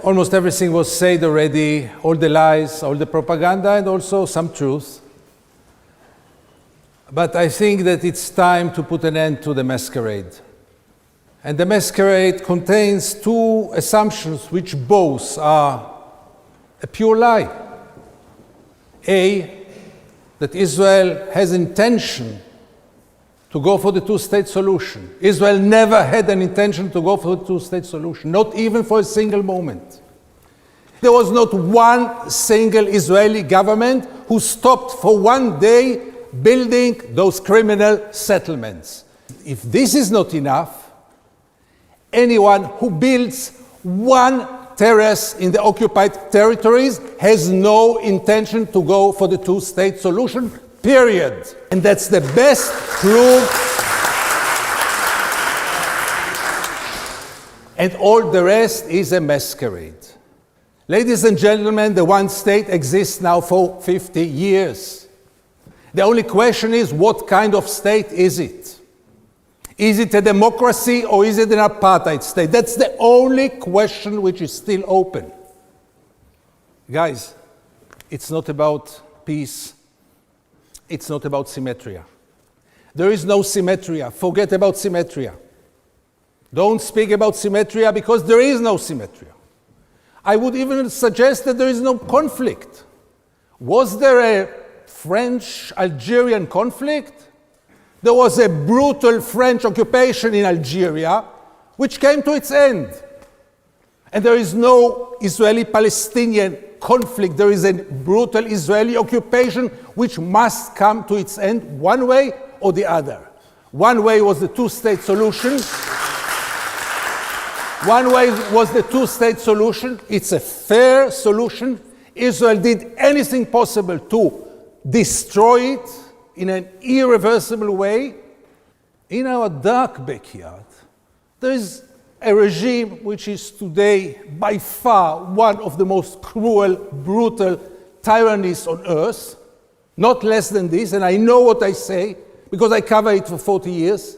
almost everything was said already, all the lies, all the propaganda, and also some truth. But I think that it's time to put an end to the masquerade. And the masquerade contains two assumptions which both are a pure lie. A, that Israel has intention to go for the two-state solution. Israel never had an intention to go for the two-state solution, not even for a single moment. There was not one single Israeli government who stopped for one day building those criminal settlements. If this is not enough, anyone who builds one terrace in the occupied territories has no intention to go for the two-state solution, period. And that's the best proof. And all the rest is a masquerade. Ladies and gentlemen, the one state exists now for 50 years. The only question is, what kind of state is it? Is it a democracy or is it an apartheid state? That's the only question which is still open. Guys, it's not about peace. It's not about symmetria. There is no symmetria. Forget about symmetria. Don't speak about symmetria because there is no symmetria. I would even suggest that there is no conflict. Was there a French-Algerian conflict? There was a brutal French occupation in Algeria, which came to its end. And there is no Israeli-Palestinian conflict. There is a brutal Israeli occupation which must come to its end one way or the other. One way was the two-state solution. One way was the two-state solution. It's a fair solution. Israel did anything possible to destroy it in an irreversible way. In our dark backyard, there is a regime which is today by far one of the most cruel, brutal tyrannies on earth, not less than this, and I know what I say because I cover it for 40 years.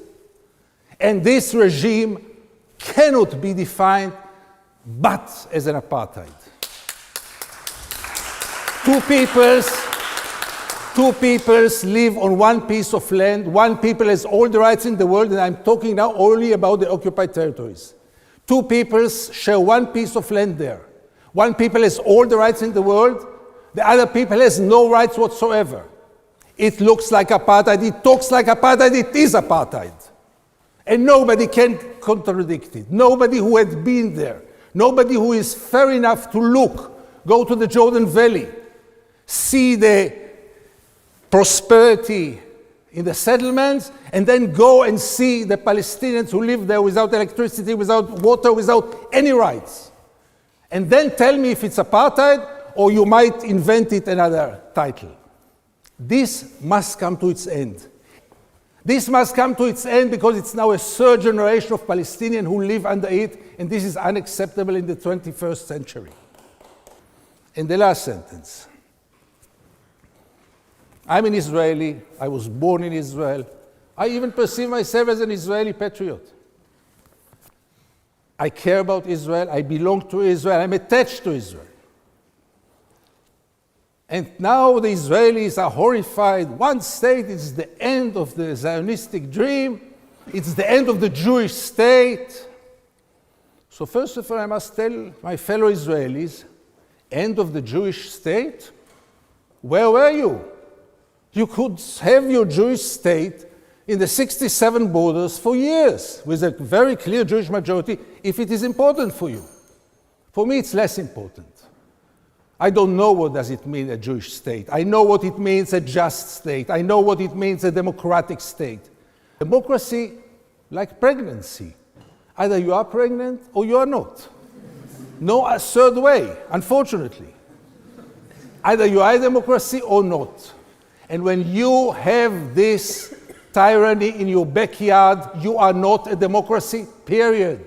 And this regime cannot be defined but as an apartheid. Two peoples live on one piece of land. One people has all the rights in the world, and I'm talking now only about the occupied territories. Two peoples share one piece of land there. One people has all the rights in the world. The other people has no rights whatsoever. It looks like apartheid. It talks like apartheid. It is apartheid. And nobody can contradict it. Nobody who had been there. Nobody who is fair enough to look, go to the Jordan Valley, see the prosperity in the settlements, and then go and see the Palestinians who live there without electricity, without water, without any rights. And then tell me if it's apartheid or you might invent it another title. This must come to its end. This must come to its end because it's now a third generation of Palestinians who live under it, and this is unacceptable in the 21st century. And the last sentence. I'm an Israeli. I was born in Israel. I even perceive myself as an Israeli patriot. I care about Israel. I belong to Israel. I'm attached to Israel. And now the Israelis are horrified. One state is the end of the Zionistic dream. It's the end of the Jewish state. So first of all, I must tell my fellow Israelis, end of the Jewish state? Where were you? You could have your Jewish state in the 67 borders for years with a very clear Jewish majority if it is important for you. For me, it's less important. I don't know what does it mean a Jewish state. I know what it means a just state. I know what it means a democratic state. Democracy, like pregnancy. Either you are pregnant or you are not. No third way, unfortunately. Either you are a democracy or not. And when you have this tyranny in your backyard, you are not a democracy, period.